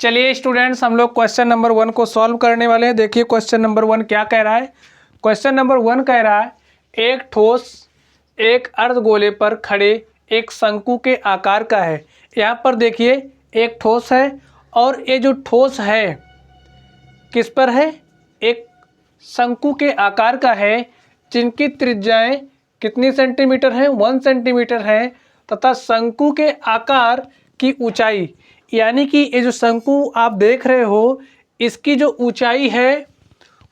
चलिए स्टूडेंट्स, हम लोग क्वेश्चन नंबर 1 को सॉल्व करने वाले हैं। देखिए क्वेश्चन नंबर 1 क्या कह रहा है। क्वेश्चन नंबर 1 कह रहा है एक ठोस एक अर्धगोले पर खड़े एक शंकु के आकार का है। यहाँ पर देखिए एक ठोस है और ये जो ठोस है किस पर है, एक शंकु के आकार का है जिनकी त्रिज्याएं कितनी सेंटीमीटर है, 1 सेंटीमीटर है तथा शंकु के आकार की ऊंचाई यानी कि ये जो शंकु आप देख रहे हो इसकी जो ऊंचाई है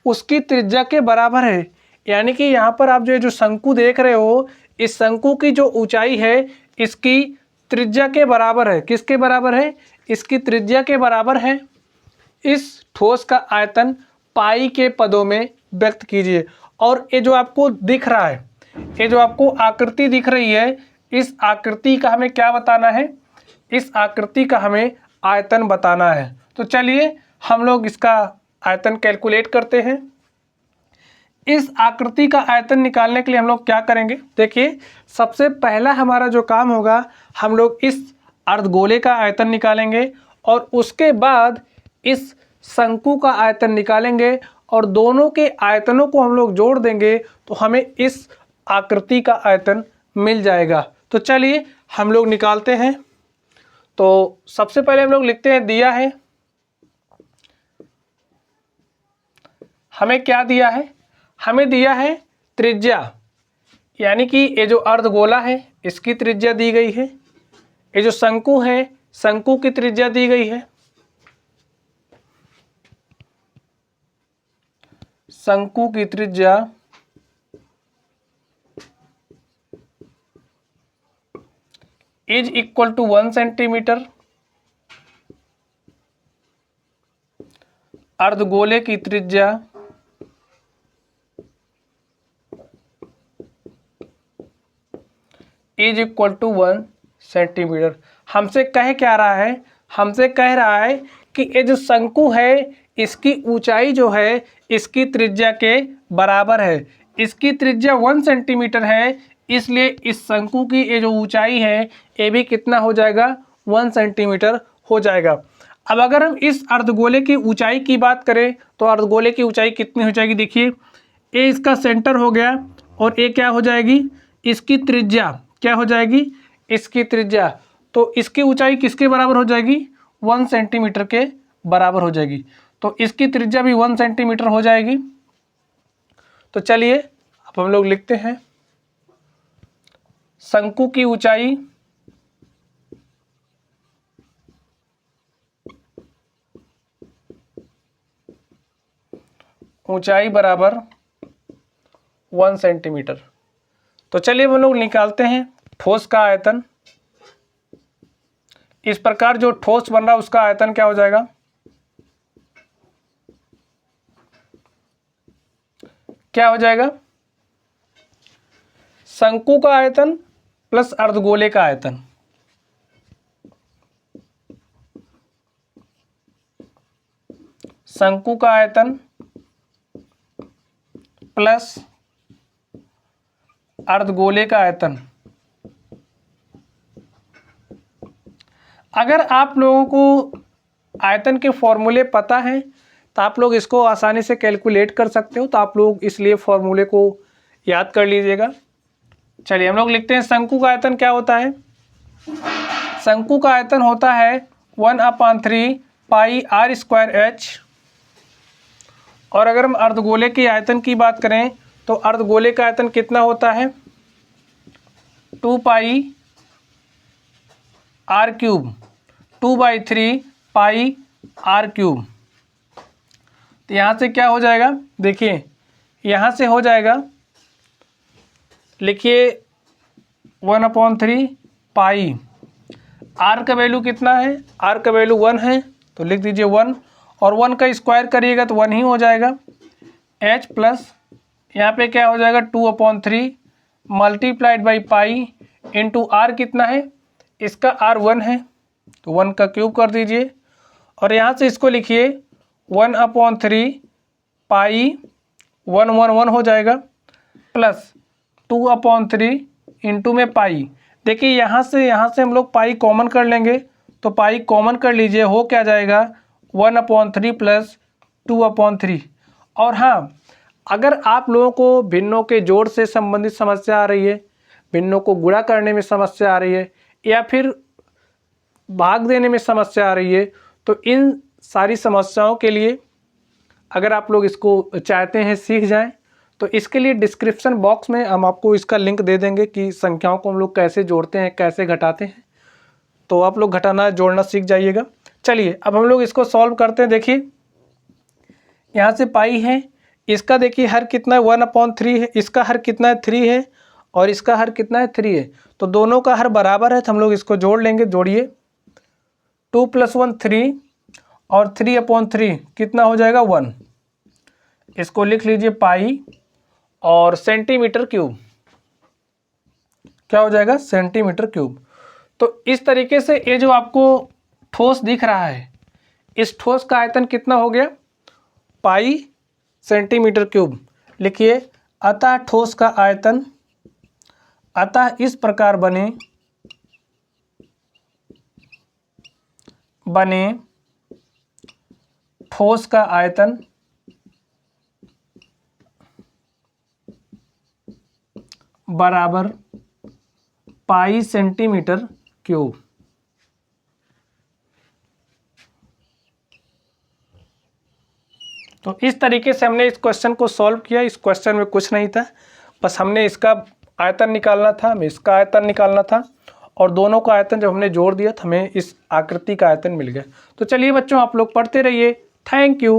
उसकी त्रिज्या के बराबर है। यानी कि यहाँ पर आप जो शंकु देख रहे हो इस शंकु की जो ऊंचाई है इसकी त्रिज्या के बराबर है। किसके बराबर है, इसकी त्रिज्या के बराबर है। इस ठोस का आयतन पाई के पदों में व्यक्त कीजिए। और ये जो आपको दिख रहा है, ये जो आपको आकृति दिख रही है, इस आकृति का हमें क्या बताना है, इस आकृति का हमें आयतन बताना है। तो चलिए हम लोग इसका आयतन कैलकुलेट करते हैं। इस आकृति का आयतन निकालने के लिए हम लोग क्या करेंगे, देखिए सबसे पहला हमारा जो काम होगा हम लोग इस अर्धगोले का आयतन निकालेंगे और उसके बाद इस शंकु का आयतन निकालेंगे और दोनों के आयतनों को हम लोग जोड़ देंगे तो हमें इस आकृति का आयतन मिल जाएगा। तो चलिए हम लोग निकालते हैं। तो सबसे पहले हम लोग लिखते हैं दिया है, हमें क्या दिया है, हमें दिया है त्रिज्या यानी कि ये जो अर्धगोला है इसकी त्रिज्या दी गई है, ये जो शंकु है शंकु की त्रिज्या दी गई है, शंकु की त्रिज्या इज इक्वल टू 1 सेंटीमीटर, अर्धगोले की त्रिज्या इज इक्वल टू 1 सेंटीमीटर। हमसे कह क्या रहा है, हमसे कह रहा है कि ये जो शंकु है इसकी ऊंचाई जो है इसकी त्रिज्या के बराबर है। इसकी त्रिज्या 1 सेंटीमीटर है, इसलिए इस शंकु की ये जो ऊंचाई है ये भी कितना हो जाएगा, 1 सेंटीमीटर हो जाएगा। अब अगर हम इस अर्धगोले की ऊंचाई की बात करें तो अर्धगोले की ऊंचाई कितनी हो जाएगी, देखिए ये इसका सेंटर हो गया और ये क्या हो जाएगी, इसकी त्रिज्या क्या हो जाएगी, इसकी त्रिज्या। तो इसकी ऊंचाई किसके बराबर हो जाएगी, 1 सेंटीमीटर के बराबर हो जाएगी। तो इसकी त्रिज्या भी 1 सेंटीमीटर हो जाएगी। तो चलिए अब हम लोग लिखते हैं शंकु की ऊंचाई बराबर 1 सेंटीमीटर। तो चलिए हम लोग निकालते हैं ठोस का आयतन। इस प्रकार जो ठोस बन रहा है उसका आयतन क्या हो जाएगा, क्या हो जाएगा, शंकु का आयतन प्लस अर्धगोले का आयतन, शंकु का आयतन प्लस अर्धगोले का आयतन। अगर आप लोगों को आयतन के फॉर्मूले पता हैं तो आप लोग इसको आसानी से कैलकुलेट कर सकते हो, तो आप लोग इसलिए फॉर्मूले को याद कर लीजिएगा। चलिए हम लोग लिखते हैं शंकु का आयतन क्या होता है, शंकु का आयतन होता है 1/3 पाई आर स्क्वायर एच। और अगर हम अर्धगोले के आयतन की बात करें तो अर्धगोले का आयतन कितना होता है, 2 pi r cube, 2/3 pi r cube. तो यहाँ से क्या हो जाएगा, देखिए यहाँ से हो जाएगा, लिखिए 1/3 पाई, आर का वैल्यू कितना है, आर का वैल्यू 1 है तो लिख दीजिए 1 और 1 का स्क्वायर करिएगा तो 1 ही हो जाएगा। एच प्लस यहाँ पे क्या हो जाएगा 2/3 multiplied by pi into R कितना है, इसका आर 1 है तो 1 का क्यूब कर दीजिए और यहाँ से इसको लिखिए 1/3 पाई 1 1 1 हो जाएगा प्लस 2/3 इंटू में पाई। देखिए यहाँ से हम लोग पाई कॉमन कर लेंगे तो पाई कॉमन कर लीजिए, हो क्या जाएगा 1/3 प्लस 2/3। और हाँ, अगर आप लोगों को भिन्नों के जोड़ से संबंधित समस्या आ रही है, भिन्नों को गुणा करने में समस्या आ रही है, या फिर भाग देने में समस्या आ रही है, तो इन सारी समस्याओं के लिए अगर आप लोग इसको चाहते हैं सीख जाएं, तो इसके लिए डिस्क्रिप्शन बॉक्स में हम आपको इसका लिंक दे देंगे कि संख्याओं को हम लोग कैसे जोड़ते हैं, कैसे घटाते हैं। तो आप लोग घटाना जोड़ना सीख जाइएगा। चलिए अब हम लोग इसको सॉल्व करते हैं। देखिए यहाँ से पाई है, इसका देखिए हर कितना है 1/3 है, इसका हर कितना है 3 है, और इसका हर कितना है 3 है। तो दोनों का हर बराबर है, तो हम लोग इसको जोड़ लेंगे। जोड़िए 2 + 1 3 और 3/3 कितना हो जाएगा 1। इसको लिख लीजिए पाई और सेंटीमीटर क्यूब, क्या हो जाएगा सेंटीमीटर क्यूब। तो इस तरीके से ये जो आपको ठोस दिख रहा है, इस ठोस का आयतन कितना हो गया पाई सेंटीमीटर क्यूब। लिखिए अतः ठोस का आयतन, अतः इस प्रकार बने ठोस का आयतन बराबर पाई सेंटीमीटर क्यूब। तो इस तरीके से हमने इस क्वेश्चन को सॉल्व किया। इस क्वेश्चन में कुछ नहीं था, बस हमने इसका आयतन निकालना था, हमें इसका आयतन निकालना था, और दोनों का आयतन जब हमने जोड़ दिया तो हमें इस आकृति का आयतन मिल गया। तो चलिए बच्चों, आप लोग पढ़ते रहिए। Thank you.